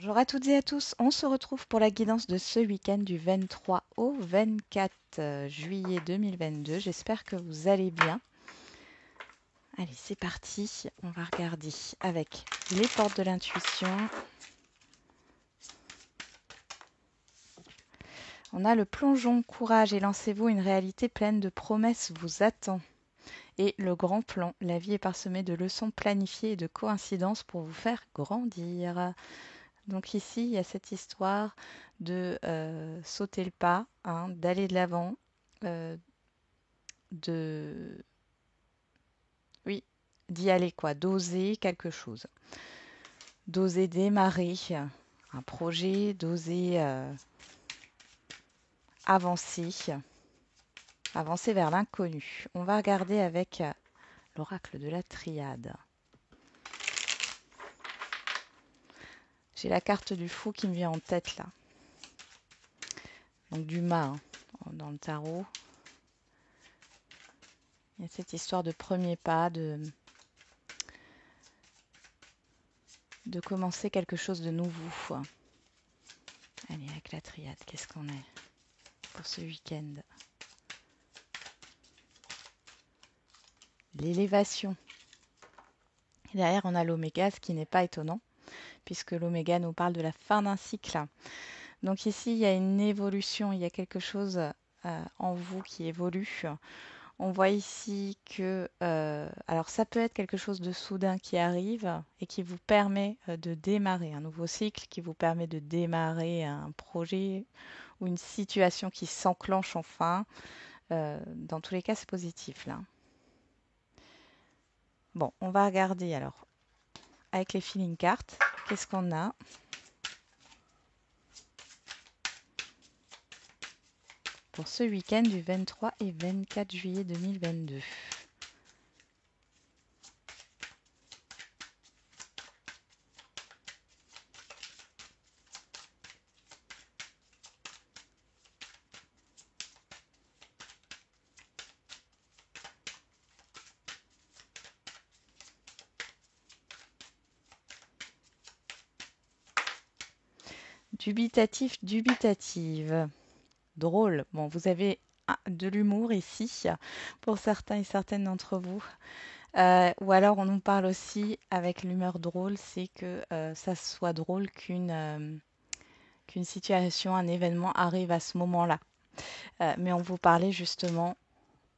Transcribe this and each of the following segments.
Bonjour à toutes et à tous, on se retrouve pour la guidance de ce week-end du 23 au 24 juillet 2022. J'espère que vous allez bien. Allez, c'est parti, on va regarder avec les portes de l'intuition. On a le plongeon, courage et lancez-vous, une réalité pleine de promesses vous attend. Et le grand plan, la vie est parsemée de leçons planifiées et de coïncidences pour vous faire grandir. Donc ici, il y a cette histoire de sauter le pas, hein, d'aller de l'avant, euh, de oui, d'y aller quoi, d'oser quelque chose, d'oser démarrer un projet, d'oser avancer, avancer vers l'inconnu. On va regarder avec l'oracle de la triade. J'ai la carte du fou qui me vient en tête là. Donc du mât hein, dans le tarot. Il y a cette histoire de premier pas, de commencer quelque chose de nouveau. Allez, avec la triade, qu'est-ce qu'on est pour ce week-end? L'élévation. Derrière, on a l'oméga, ce qui n'est pas étonnant, puisque l'oméga nous parle de la fin d'un cycle. Donc ici, il y a une évolution, il y a quelque chose en vous qui évolue. On voit ici que, alors ça peut être quelque chose de soudain qui arrive et qui vous permet de démarrer un nouveau cycle, qui vous permet de démarrer un projet ou une situation qui s'enclenche enfin. Dans tous les cas, c'est positif là. Bon, on va regarder alors avec les feeling cards. Qu'est-ce qu'on a? Pour ce week-end du 23 et 24 juillet 2022. Dubitatif, dubitative. Drôle. Bon, vous avez de l'humour ici pour certains et certaines d'entre vous. Ou alors on nous parle aussi avec l'humeur drôle, c'est que ça soit drôle qu'une situation, un événement arrive à ce moment-là. Mais on vous parlait justement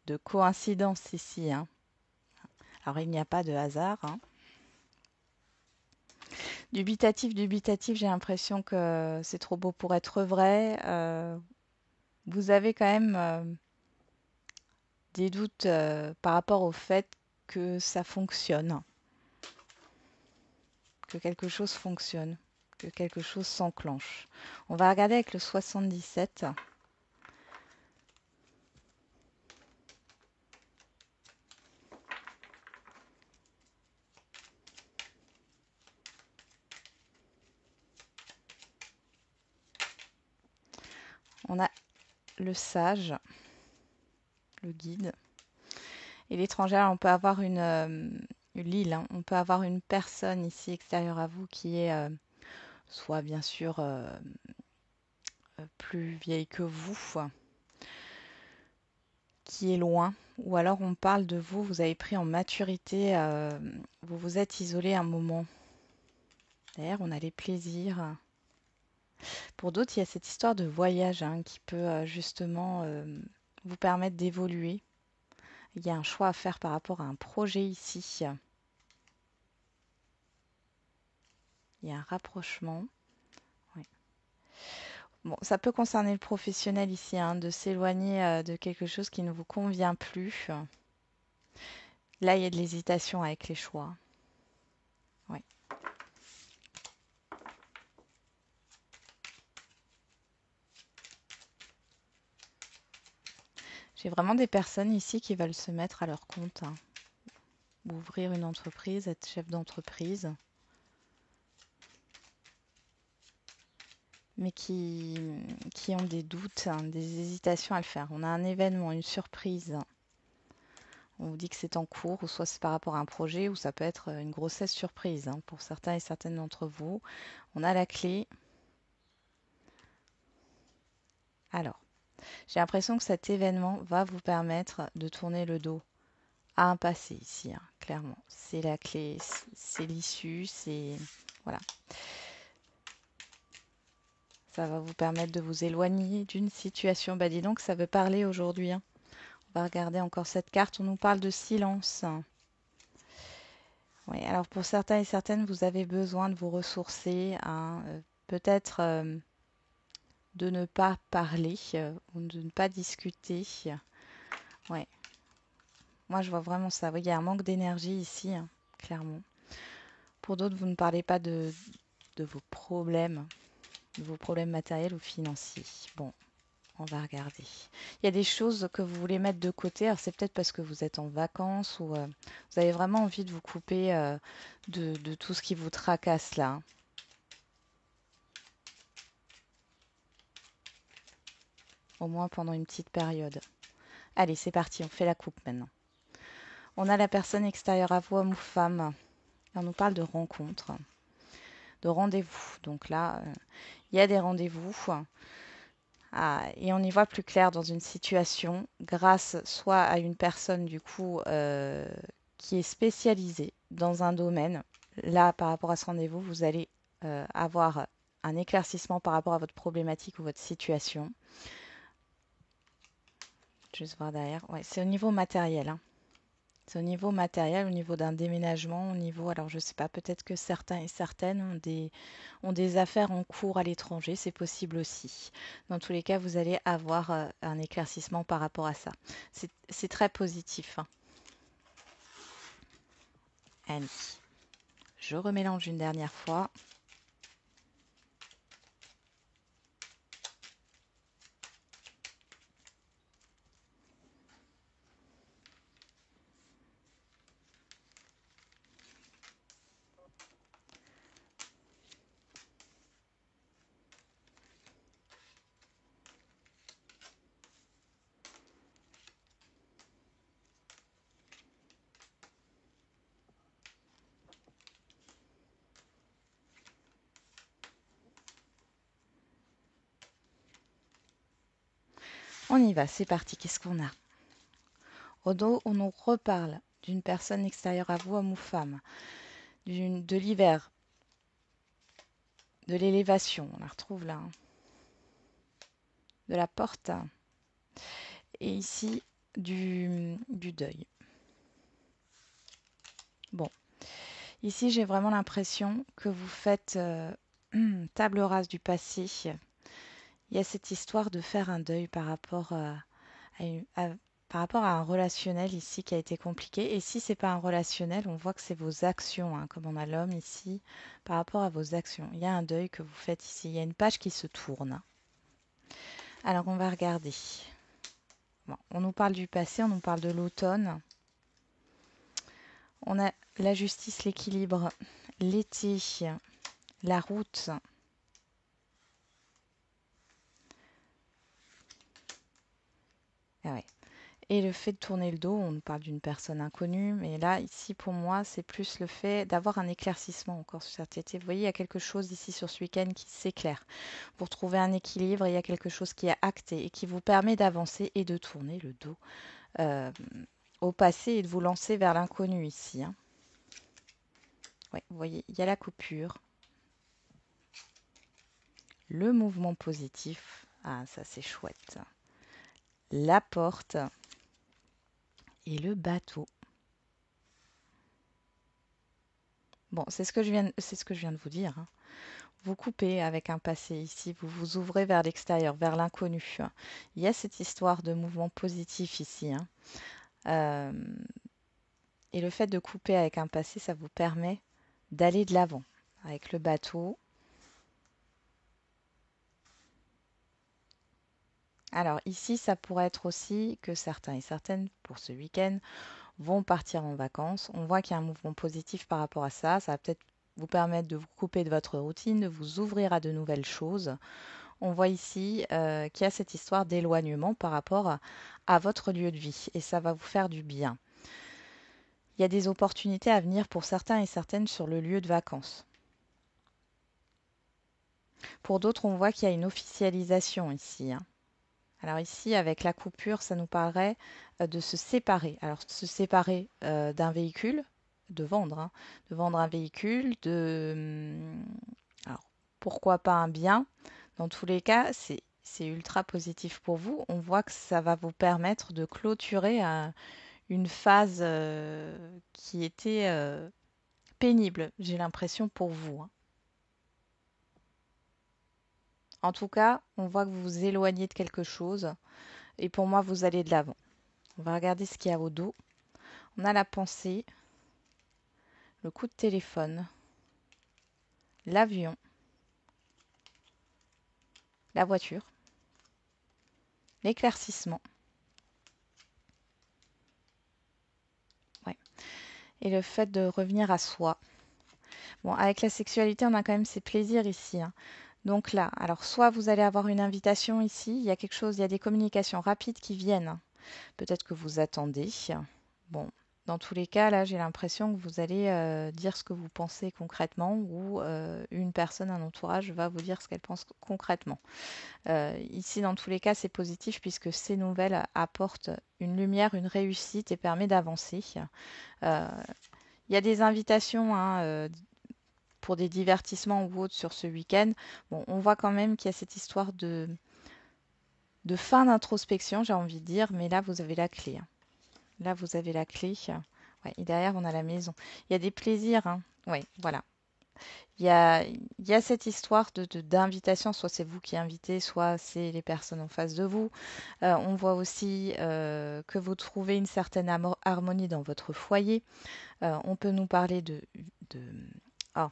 de coïncidence ici, hein. Alors il n'y a pas de hasard, hein. Dubitatif, dubitatif, j'ai l'impression que c'est trop beau pour être vrai. Vous avez quand même des doutes par rapport au fait que ça fonctionne, que quelque chose fonctionne, que quelque chose s'enclenche. On va regarder avec le 77. On a le sage, le guide. Et l'étrangère, on peut avoir l'île, hein. On peut avoir une personne ici extérieure à vous qui est soit bien sûr plus vieille que vous, qui est loin, ou alors on parle de vous, vous avez pris en maturité, vous vous êtes isolé un moment. D'ailleurs, on a les plaisirs. Pour d'autres, il y a cette histoire de voyage hein, qui peut justement vous permettre d'évoluer. Il y a un choix à faire par rapport à un projet ici. Il y a un rapprochement. Oui. Bon, ça peut concerner le professionnel ici, hein, de s'éloigner de quelque chose qui ne vous convient plus. Là, il y a de l'hésitation avec les choix. Oui. J'ai vraiment des personnes ici qui veulent se mettre à leur compte, hein, ou ouvrir une entreprise, être chef d'entreprise, mais qui ont des doutes, hein, des hésitations à le faire. On a un événement, une surprise. On vous dit que c'est en cours, ou soit c'est par rapport à un projet, ou ça peut être une grossesse surprise, hein, pour certains et certaines d'entre vous. On a la clé. Alors, j'ai l'impression que cet événement va vous permettre de tourner le dos à un passé ici, hein, clairement. C'est la clé, c'est l'issue, c'est... Voilà. Ça va vous permettre de vous éloigner d'une situation. Bah dis donc, ça veut parler aujourd'hui, hein. On va regarder encore cette carte. On nous parle de silence. Oui, alors pour certains et certaines, vous avez besoin de vous ressourcer, hein, peut-être de ne pas parler ou de ne pas discuter. Ouais, moi je vois vraiment ça. Oui, il y a un manque d'énergie ici, hein, clairement. Pour d'autres, vous ne parlez pas de vos problèmes matériels ou financiers. Bon, on va regarder. Il y a des choses que vous voulez mettre de côté. Alors c'est peut-être parce que vous êtes en vacances ou vous avez vraiment envie de vous couper de tout ce qui vous tracasse là, hein. Au moins pendant une petite période. Allez, c'est parti, on fait la coupe maintenant. On a la personne extérieure à vous, homme ou femme. On nous parle de rencontre, de rendez-vous. Donc là, il y a des rendez-vous. Et on y voit plus clair dans une situation grâce soit à une personne du coup qui est spécialisée dans un domaine. Là, par rapport à ce rendez-vous, vous allez avoir un éclaircissement par rapport à votre problématique ou votre situation. Juste voir derrière. Ouais, c'est au niveau matériel, hein. C'est au niveau matériel, au niveau d'un déménagement, au niveau, alors je ne sais pas, peut-être que certains et certaines ont des affaires en cours à l'étranger, c'est possible aussi. Dans tous les cas, vous allez avoir un éclaircissement par rapport à ça. C'est très positif, hein. Allez, je remélange une dernière fois. On y va, c'est parti. Qu'est-ce qu'on a? Au dos, on nous reparle d'une personne extérieure à vous, homme ou femme, de l'hiver, de l'élévation, on la retrouve là, hein, de la porte, et ici du deuil. Bon, ici j'ai vraiment l'impression que vous faites table rase du passé. Il y a cette histoire de faire un deuil par rapport par rapport à un relationnel ici qui a été compliqué. Et si c'est pas un relationnel, on voit que c'est vos actions, hein, comme on a l'homme ici, par rapport à vos actions. Il y a un deuil que vous faites ici. Il y a une page qui se tourne. Alors on va regarder. Bon, on nous parle du passé, on nous parle de l'automne. On a la justice, l'équilibre, l'été, la route. Ah ouais. Et le fait de tourner le dos, on nous parle d'une personne inconnue, mais là, ici, pour moi, c'est plus le fait d'avoir un éclaircissement encore sur cet été. Vous voyez, il y a quelque chose ici sur ce week-end qui s'éclaire. Vous retrouvez un équilibre, il y a quelque chose qui est acté et qui vous permet d'avancer et de tourner le dos euh, au passé et de vous lancer vers l'inconnu ici, hein. Ouais, vous voyez, il y a la coupure, le mouvement positif. Ah, ça c'est chouette. La porte et le bateau. Bon, c'est ce que je viens de vous dire, hein. Vous coupez avec un passé ici, vous vous ouvrez vers l'extérieur, vers l'inconnu. Il y a cette histoire de mouvement positif ici, hein. Euh, et le fait de couper avec un passé, ça vous permet d'aller de l'avant avec le bateau. Alors ici, ça pourrait être aussi que certains et certaines, pour ce week-end, vont partir en vacances. On voit qu'il y a un mouvement positif par rapport à ça. Ça va peut-être vous permettre de vous couper de votre routine, de vous ouvrir à de nouvelles choses. On voit ici qu'il y a cette histoire d'éloignement par rapport à votre lieu de vie et ça va vous faire du bien. Il y a des opportunités à venir pour certains et certaines sur le lieu de vacances. Pour d'autres, on voit qu'il y a une officialisation ici, hein. Alors ici, avec la coupure, ça nous parlerait de se séparer. Alors se séparer d'un véhicule, de vendre, hein, de vendre un véhicule, alors pourquoi pas un bien. Dans tous les cas, c'est ultra positif pour vous. On voit que ça va vous permettre de clôturer une phase qui était pénible, j'ai l'impression pour vous, hein. En tout cas, on voit que vous vous éloignez de quelque chose et pour moi, vous allez de l'avant. On va regarder ce qu'il y a au dos. On a la pensée, le coup de téléphone, l'avion, la voiture, l'éclaircissement. Ouais. Et le fait de revenir à soi. Bon, avec la sexualité, on a quand même ses plaisirs ici, hein. Donc là, alors soit vous allez avoir une invitation ici, il y a quelque chose, il y a des communications rapides qui viennent. Peut-être que vous attendez. Bon, dans tous les cas, là, j'ai l'impression que vous allez dire ce que vous pensez concrètement ou une personne, un entourage va vous dire ce qu'elle pense concrètement. Ici, dans tous les cas, c'est positif puisque ces nouvelles apportent une lumière, une réussite et permet d'avancer. Euh, Il y a des invitations, hein, pour des divertissements ou autres sur ce week-end. Bon, on voit quand même qu'il y a cette histoire de fin d'introspection, j'ai envie de dire, mais là, vous avez la clé, hein. Là, vous avez la clé. Ouais, et derrière, on a la maison. Il y a des plaisirs, hein. Oui, voilà. Il y a cette histoire d'invitation, soit c'est vous qui invitez, soit c'est les personnes en face de vous. On voit aussi que vous trouvez une certaine harmonie dans votre foyer. On peut nous parler de, ah,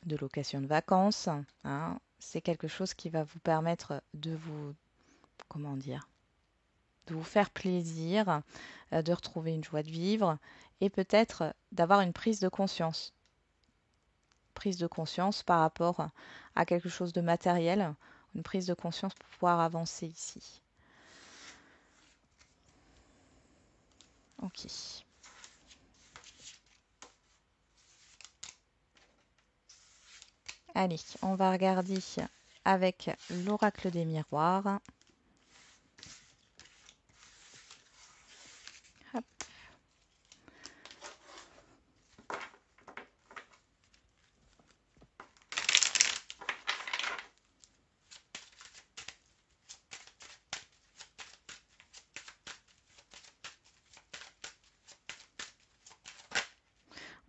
de location de vacances, hein. C'est quelque chose qui va vous permettre de vous, comment dire, de vous faire plaisir, de retrouver une joie de vivre et peut-être d'avoir une prise de conscience. Prise de conscience par rapport à quelque chose de matériel, une prise de conscience pour pouvoir avancer ici. Ok. Allez, on va regarder avec l'oracle des miroirs. Hop.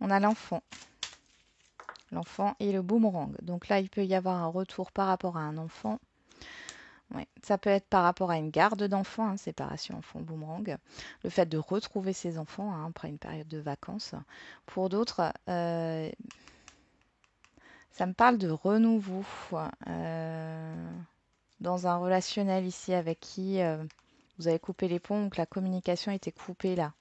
On a l'enfant. L'enfant et le boomerang. Donc là, il peut y avoir un retour par rapport à un enfant. Ouais. Ça peut être par rapport à une garde d'enfants, hein, séparation enfant-boomerang. Le fait de retrouver ses enfants, hein, après une période de vacances. Pour d'autres, ça me parle de renouveau. Dans un relationnel ici avec qui vous avez coupé les ponts ou que la communication était coupée là.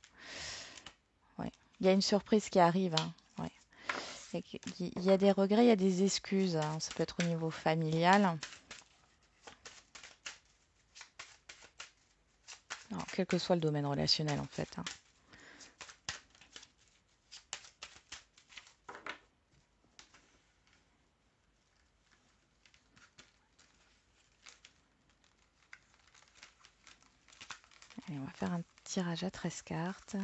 Ouais. Il y a une surprise qui arrive, hein. Ouais. Il y a des regrets, il y a des excuses, hein. Ça peut être au niveau familial. Alors, quel que soit le domaine relationnel en fait, hein. Allez, on va faire un tirage à 13 cartes.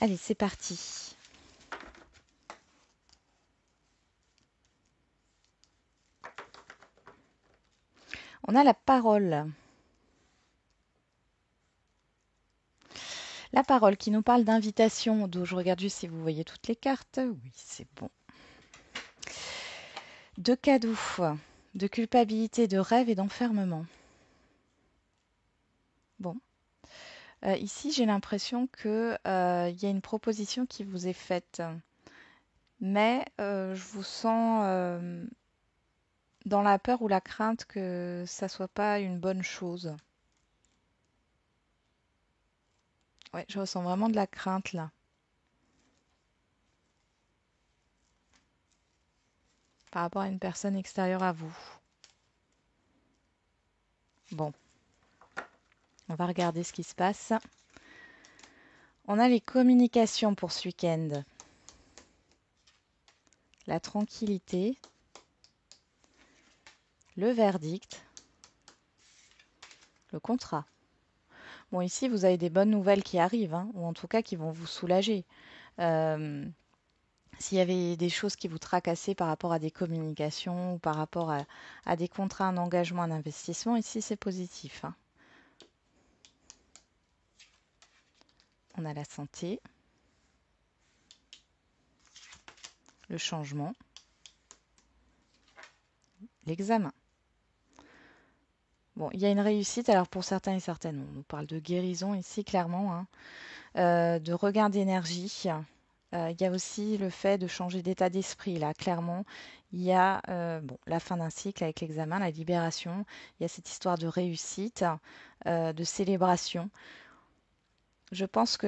Allez, c'est parti. On a la parole. La parole qui nous parle d'invitation. Donc, je regarde juste si vous voyez toutes les cartes. Oui, c'est bon. De cadeaux, de culpabilité, de rêve et d'enfermement. Bon. Ici, j'ai l'impression que, il y a une proposition qui vous est faite, mais je vous sens dans la peur ou la crainte que ça soit pas une bonne chose. Ouais, je ressens vraiment de la crainte là, par rapport à une personne extérieure à vous. Bon, on va regarder ce qui se passe. On a les communications pour ce week-end, la tranquillité, le verdict, le contrat. Bon, ici, vous avez des bonnes nouvelles qui arrivent, hein, ou en tout cas qui vont vous soulager. Euh, S'il y avait des choses qui vous tracassaient par rapport à des communications ou par rapport à des contrats, un engagement, un investissement, ici, c'est positif, hein. On a la santé, le changement, l'examen. Bon, il y a une réussite, alors pour certains et certaines, on nous parle de guérison ici, clairement, hein, de regain d'énergie. Il y a aussi le fait de changer d'état d'esprit. Là, clairement, il y a bon, la fin d'un cycle avec l'examen, la libération. Il y a cette histoire de réussite, de célébration. Je pense que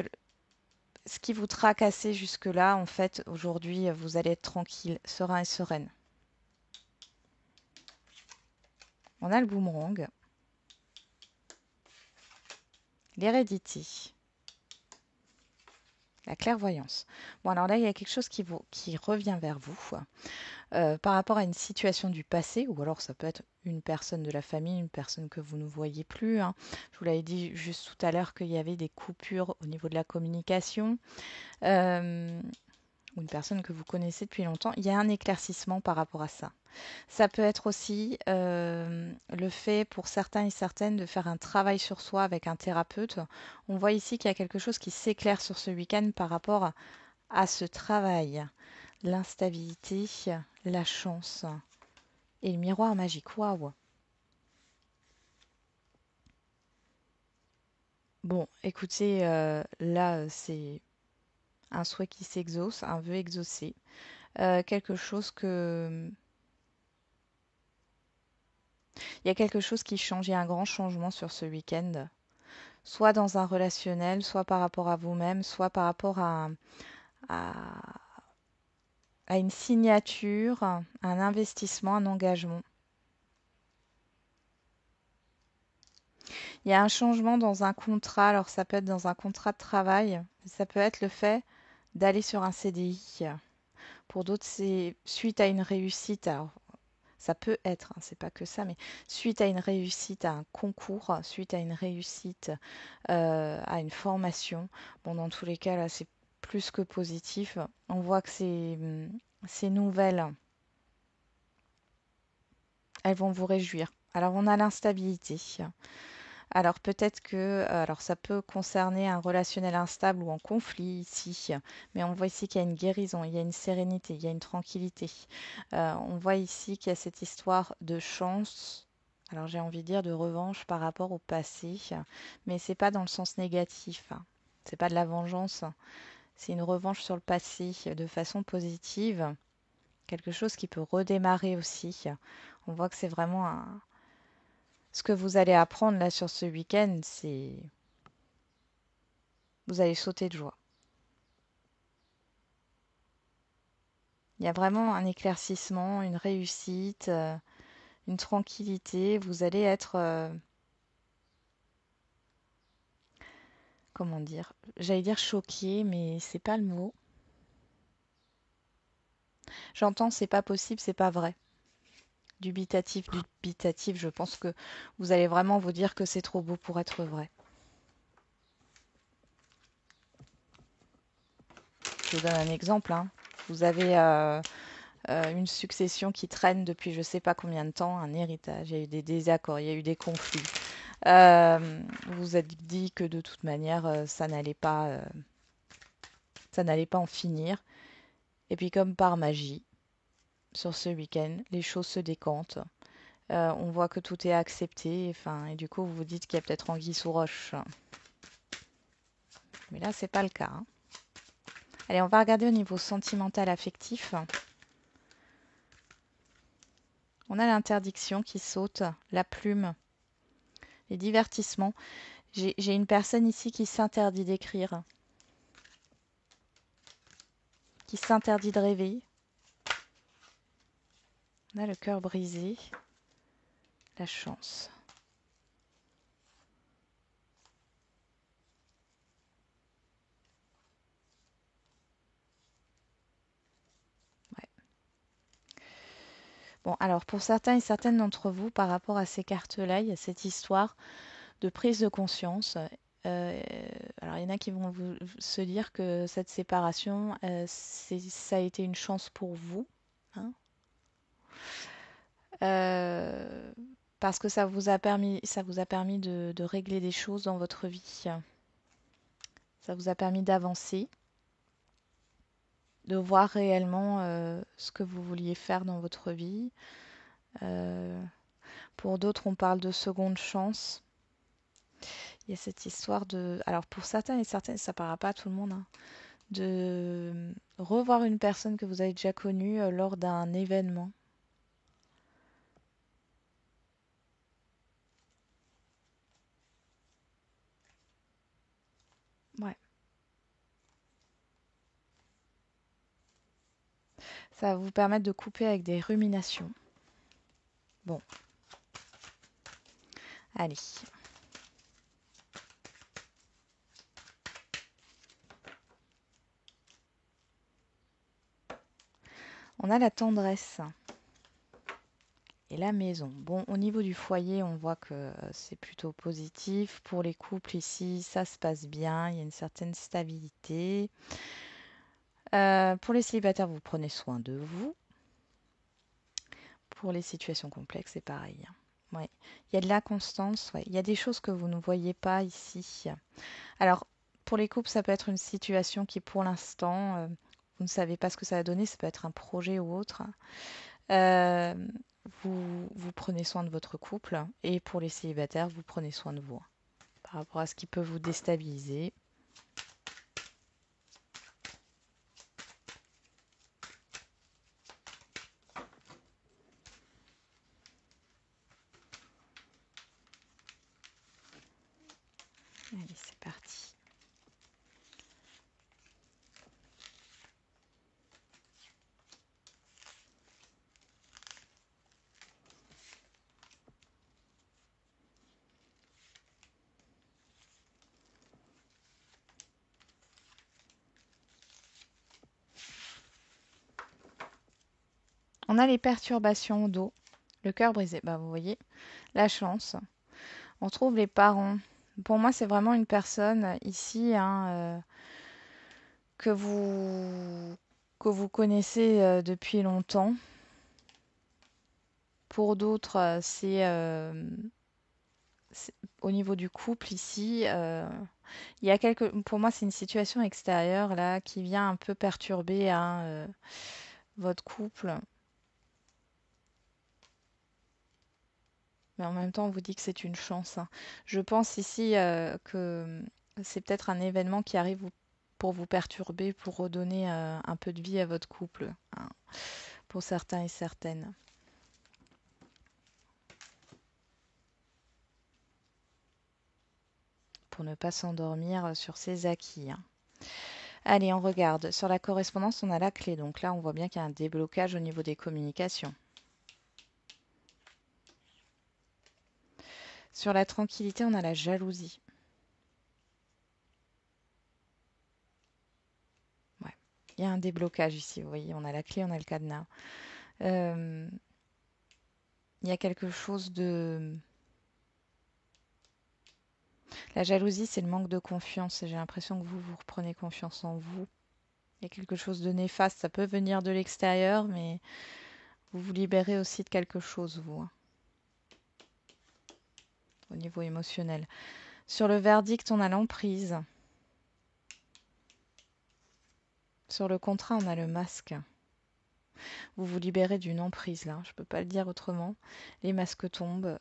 ce qui vous tracassait jusque-là, en fait, aujourd'hui, vous allez être tranquille, serein et sereine. On a le boomerang, l'hérédité, la clairvoyance. Bon, alors là, il y a quelque chose qui revient vers vous. Par rapport à une situation du passé, ou alors ça peut être une personne de la famille, une personne que vous ne voyez plus, hein. Je vous l'avais dit juste tout à l'heure qu'il y avait des coupures au niveau de la communication, euh, ou une personne que vous connaissez depuis longtemps. Il y a un éclaircissement par rapport à ça. Ça peut être aussi le fait pour certains et certaines de faire un travail sur soi avec un thérapeute. On voit ici qu'il y a quelque chose qui s'éclaire sur ce week-end par rapport à ce travail. L'instabilité, la chance et le miroir magique. Waouh! Bon, écoutez, là, c'est un souhait qui s'exauce, un vœu exaucé. Quelque chose que... Il y a quelque chose qui change, il y a un grand changement sur ce week-end. Soit dans un relationnel, soit par rapport à vous-même, soit par rapport à, à une signature, un investissement, un engagement. Il y a un changement dans un contrat, alors ça peut être dans un contrat de travail, ça peut être le fait d'aller sur un CDI. Pour d'autres, c'est suite à une réussite. Alors, ça peut être, hein, c'est pas que ça, mais suite à une réussite à un concours, suite à une réussite à une formation. Bon, dans tous les cas, là, c'est plus que positif. On voit que ces nouvelles, elles vont vous réjouir. Alors, on a l'instabilité. Alors peut-être que, alors ça peut concerner un relationnel instable ou en conflit ici, mais on voit ici qu'il y a une guérison, il y a une sérénité, il y a une tranquillité. On voit ici qu'il y a cette histoire de chance. Alors j'ai envie de dire de revanche par rapport au passé, mais c'est pas dans le sens négatif, hein. C'est pas de la vengeance, c'est une revanche sur le passé de façon positive, quelque chose qui peut redémarrer aussi. On voit que c'est vraiment ce que vous allez apprendre là sur ce week-end, c'est vous allez sauter de joie. Il y a vraiment un éclaircissement, une réussite, une tranquillité. Vous allez être, comment dire, j'allais dire choqué, mais c'est pas le mot. J'entends c'est pas possible, c'est pas vrai. Dubitatif, je pense que vous allez vraiment vous dire que c'est trop beau pour être vrai. Je vous donne un exemple, hein. Vous avez une succession qui traîne depuis je sais pas combien de temps, un héritage, il y a eu des désaccords, il y a eu des conflits. Vous vous êtes dit que de toute manière, ça n'allait pas en finir. Et puis comme par magie, sur ce week-end, les choses se décantent. On voit que tout est accepté, enfin, et du coup vous vous dites qu'il y a peut-être anguille sous roche. Mais là, c'est pas le cas, hein. Allez, on va regarder au niveau sentimental affectif. On a l'interdiction qui saute, la plume, les divertissements. J'ai une personne ici qui s'interdit d'écrire, qui s'interdit de rêver. On a le cœur brisé, la chance. Ouais. Bon, alors pour certains et certaines d'entre vous, par rapport à ces cartes-là, il y a cette histoire de prise de conscience. Euh, alors il y en a qui vont se dire que cette séparation, ça a été une chance pour vous, hein. Euh, parce que ça vous a permis de régler des choses dans votre vie. Ça vous a permis d'avancer, de voir réellement ce que vous vouliez faire dans votre vie. Euh, pour d'autres, on parle de seconde chance. Il y a cette histoire de... Alors pour certains et certaines, ça ne parlera pas à tout le monde, hein, de revoir une personne que vous avez déjà connue lors d'un événement. Ouais. Ça va vous permettre de couper avec des ruminations. Bon, allez. On a la tendresse et la maison. Bon, au niveau du foyer, on voit que c'est plutôt positif. Pour les couples ici, ça se passe bien. Il y a une certaine stabilité. Pour les célibataires, vous prenez soin de vous. Pour les situations complexes, c'est pareil, hein. Ouais. Il y a de la constance. Ouais. Il y a des choses que vous ne voyez pas ici. Alors, pour les couples, ça peut être une situation qui, pour l'instant, vous ne savez pas ce que ça va donner. Ça peut être un projet ou autre. Euh, vous prenez soin de votre couple. Et pour les célibataires, vous prenez soin de vous, hein, par rapport à ce qui peut vous déstabiliser. Allez, c'est parti. On a les perturbations au dos, le cœur brisé. Bah, vous voyez, la chance. On trouve les parents. Pour moi, c'est vraiment une personne ici, hein, que que vous connaissez depuis longtemps. Pour d'autres, c'est au niveau du couple ici. Il y a pour moi, c'est une situation extérieure là qui vient un peu perturber, hein, votre couple. Mais en même temps, on vous dit que c'est une chance, hein. Je pense ici que c'est peut-être un événement qui arrive pour vous perturber, pour redonner un peu de vie à votre couple, hein, pour certains et certaines. Pour ne pas s'endormir sur ses acquis, hein. Allez, on regarde. Sur la correspondance, on a la clé. Donc là, on voit bien qu'il y a un déblocage au niveau des communications. Sur la tranquillité, on a la jalousie. Ouais. Il y a un déblocage ici, vous voyez, on a la clé, on a le cadenas. Euh, il y a quelque chose de... La jalousie, c'est le manque de confiance. Et j'ai l'impression que vous reprenez confiance en vous. Il y a quelque chose de néfaste. Ça peut venir de l'extérieur, mais vous vous libérez aussi de quelque chose, vous, hein, au niveau émotionnel. Sur le verdict, on a l'emprise. Sur le contrat, on a le masque. Vous vous libérez d'une emprise là, je ne peux pas le dire autrement. Les masques tombent,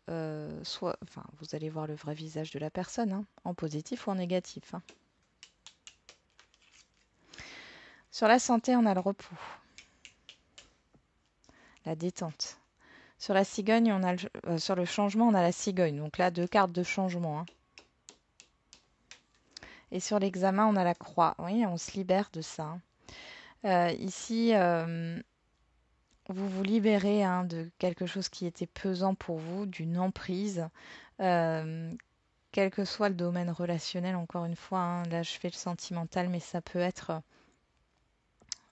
soit, enfin, vous allez voir le vrai visage de la personne, hein, en positif ou en négatif, hein. Sur la santé, on a le repos, la détente. Sur la cigogne, sur le changement, on a la cigogne. Donc là, 2 cartes de changement, hein. Et sur l'examen, on a la croix. Oui, on se libère de ça, hein. Ici, vous vous libérez, hein, de quelque chose qui était pesant pour vous, d'une emprise. Euh, Quel que soit le domaine relationnel, encore une fois, hein, là je fais le sentimental, mais ça peut être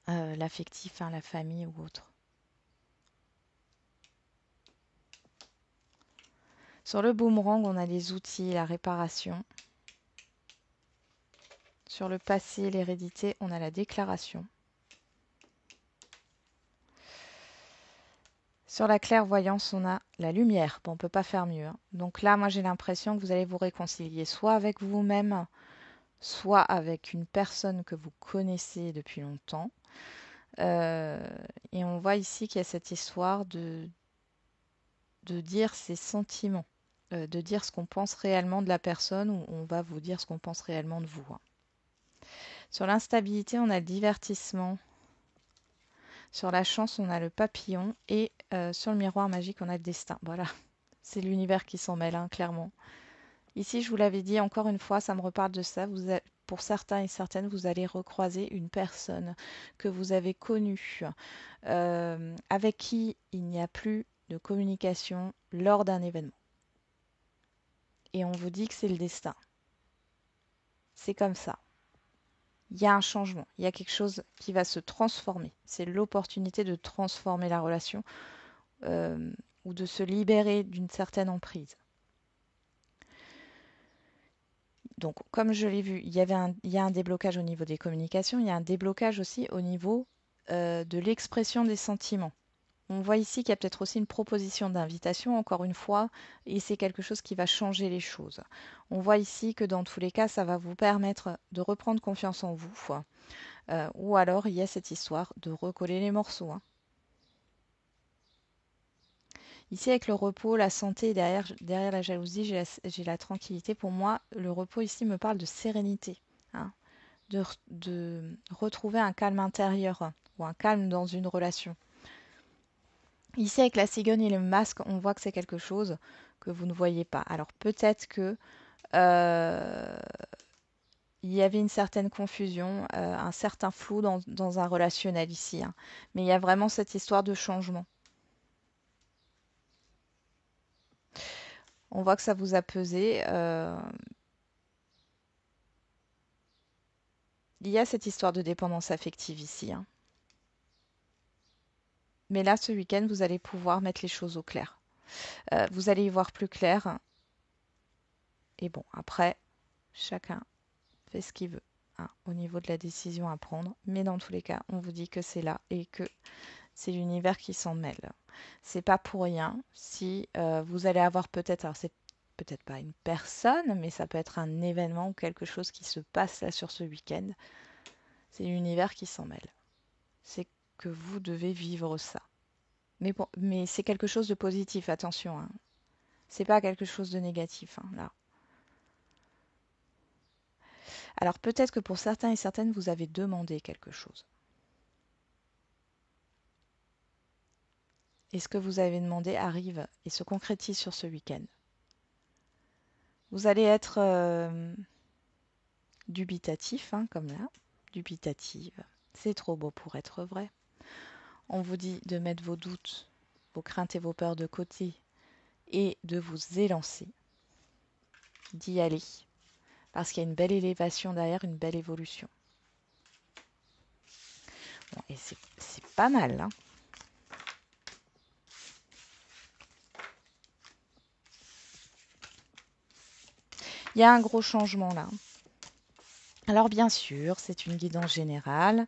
l'affectif, hein, la famille ou autre. Sur le boomerang, on a les outils, la réparation. Sur le passé, l'hérédité, on a la déclaration. Sur la clairvoyance, on a la lumière. Bon, on ne peut pas faire mieux, hein. Donc là, moi j'ai l'impression que vous allez vous réconcilier soit avec vous-même, soit avec une personne que vous connaissez depuis longtemps. Euh, et on voit ici qu'il y a cette histoire de dire ses sentiments, de dire ce qu'on pense réellement de la personne, ou on va vous dire ce qu'on pense réellement de vous, hein. Sur l'instabilité, on a le divertissement. Sur la chance, on a le papillon. Et sur le miroir magique, on a le destin. Voilà, c'est l'univers qui s'en mêle, hein, clairement. Ici, je vous l'avais dit, encore une fois, ça me reparle de ça. Pour certains et certaines, vous allez recroiser une personne que vous avez connue, avec qui il n'y a plus de communication lors d'un événement. Et on vous dit que c'est le destin. C'est comme ça. Il y a un changement, il y a quelque chose qui va se transformer. C'est l'opportunité de transformer la relation, ou de se libérer d'une certaine emprise. Donc, comme je l'ai vu, il y a un déblocage au niveau des communications, il y a un déblocage aussi au niveau de l'expression des sentiments. On voit ici qu'il y a peut-être aussi une proposition d'invitation, encore une fois, et c'est quelque chose qui va changer les choses. On voit ici que dans tous les cas, ça va vous permettre de reprendre confiance en vous, ou alors il y a cette histoire de recoller les morceaux, hein. Ici, avec le repos, la santé, derrière la jalousie, j'ai la tranquillité. Pour moi, le repos ici me parle de sérénité, hein, de retrouver un calme intérieur, hein, ou un calme dans une relation. Ici, avec la cigogne et le masque, on voit que c'est quelque chose que vous ne voyez pas. Alors peut-être que euh, il y avait une certaine confusion, un certain flou dans un relationnel ici, hein. Mais il y a vraiment cette histoire de changement. On voit que ça vous a pesé. Il y a cette histoire de dépendance affective ici, hein. Mais là, ce week-end, vous allez pouvoir mettre les choses au clair. Vous allez y voir plus clair. Et bon, après, chacun fait ce qu'il veut, hein, au niveau de la décision à prendre. Mais dans tous les cas, on vous dit que c'est là et que c'est l'univers qui s'en mêle. C'est pas pour rien si vous allez avoir peut-être, alors c'est peut-être pas une personne, mais ça peut être un événement ou quelque chose qui se passe là sur ce week-end. C'est l'univers qui s'en mêle. C'est que vous devez vivre ça. Mais, bon, mais c'est quelque chose de positif, attention, hein. C'est pas quelque chose de négatif, hein, là. Alors peut-être que pour certains et certaines, vous avez demandé quelque chose. Et ce que vous avez demandé arrive et se concrétise sur ce week-end. Vous allez être dubitatif, hein, comme là, dubitative. C'est trop beau pour être vrai. On vous dit de mettre vos doutes, vos craintes et vos peurs de côté et de vous élancer, d'y aller, parce qu'il y a une belle élévation derrière, une belle évolution. Bon, et c'est pas mal, hein. Il y a un gros changement là. Alors bien sûr, c'est une guidance générale.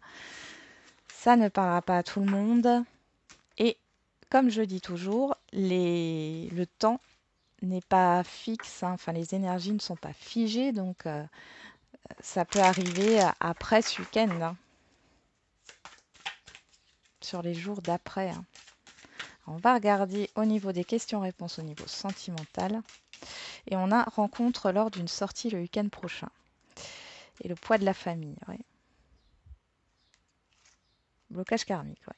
Ça ne parlera pas à tout le monde. Et comme je dis toujours, le temps n'est pas fixe, hein. Enfin, les énergies ne sont pas figées. Donc, ça peut arriver après ce week-end, hein, sur les jours d'après, hein. On va regarder au niveau des questions-réponses, au niveau sentimental. Et on a rencontre lors d'une sortie le week-end prochain. Et le poids de la famille, oui. blocage karmique, ouais.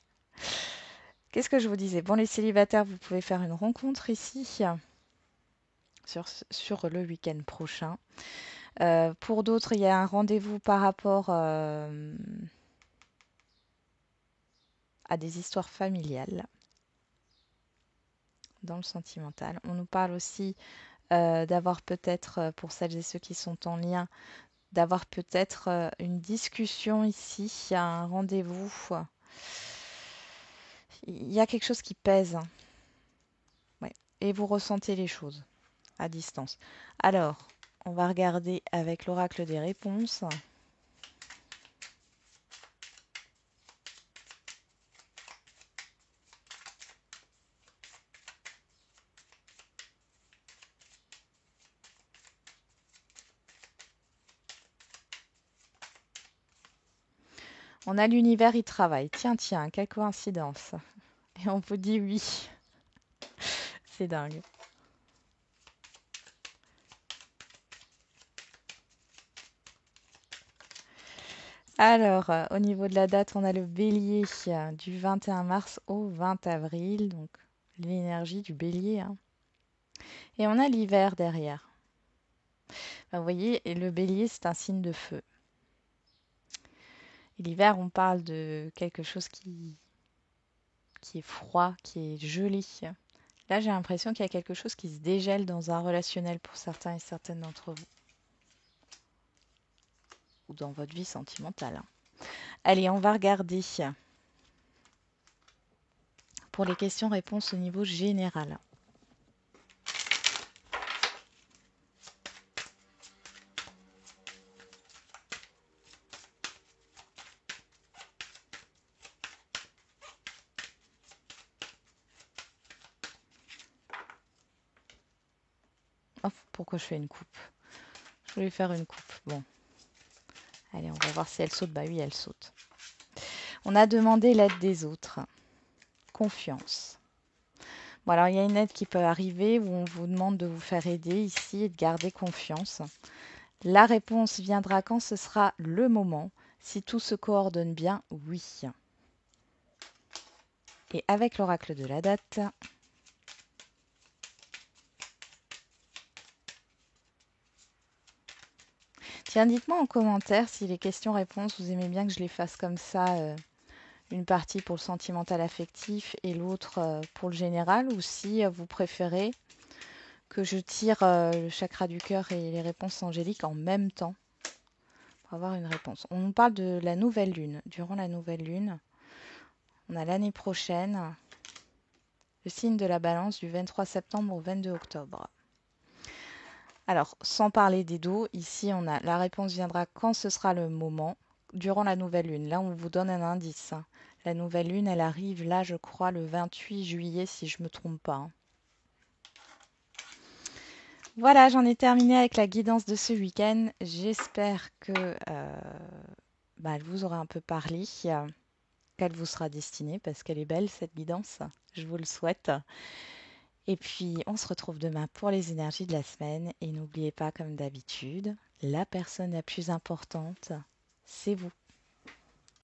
Qu'est-ce que je vous disais? Bon, les célibataires, vous pouvez faire une rencontre ici sur le week-end prochain. Pour d'autres, il y a un rendez-vous par rapport à des histoires familiales dans le sentimental. On nous parle aussi d'avoir peut-être, pour celles et ceux qui sont en lien, d'avoir peut-être une discussion ici, un rendez-vous. Il y a quelque chose qui pèse, hein. Ouais. Et vous ressentez les choses à distance. Alors, on va regarder avec l'oracle des réponses. On a l'univers, il travaille. Tiens, tiens, quelle coïncidence. Et on vous dit oui. C'est dingue. Alors, au niveau de la date, on a le bélier du 21 mars au 20 avril. Donc, l'énergie du bélier, hein. Et on a l'hiver derrière. Ben, vous voyez, et le bélier, c'est un signe de feu. Et l'hiver, on parle de quelque chose qui est froid, qui est gelé. Là, j'ai l'impression qu'il y a quelque chose qui se dégèle dans un relationnel pour certains et certaines d'entre vous. Ou dans votre vie sentimentale, hein. Allez, on va regarder pour les questions-réponses au niveau général. Oh, pourquoi je fais une coupe? Je voulais faire une coupe. Bon, allez, on va voir si elle saute. Bah oui, elle saute. On a demandé l'aide des autres. Confiance. Bon, alors il y a une aide qui peut arriver où on vous demande de vous faire aider ici et de garder confiance. La réponse viendra quand ce sera le moment. Si tout se coordonne bien, oui. Et avec l'oracle de la date, tiens, dites-moi en commentaire si les questions-réponses, vous aimez bien que je les fasse comme ça, une partie pour le sentimental affectif et l'autre pour le général, ou si vous préférez que je tire le chakra du cœur et les réponses angéliques en même temps pour avoir une réponse. On nous parle de la nouvelle lune. Durant la nouvelle lune, on a l'année prochaine le signe de la balance du 23 septembre au 22 octobre. Alors, sans parler des dos, ici on a la réponse viendra quand ce sera le moment, durant la nouvelle lune. Là, on vous donne un indice. La nouvelle lune, elle arrive là, je crois, le 28 juillet, si je ne me trompe pas. Voilà, j'en ai terminé avec la guidance de ce week-end. J'espère que elle vous aura un peu parlé, qu'elle vous sera destinée, parce qu'elle est belle, cette guidance. Je vous le souhaite. Et puis, on se retrouve demain pour les énergies de la semaine. Et n'oubliez pas, comme d'habitude, la personne la plus importante, c'est vous.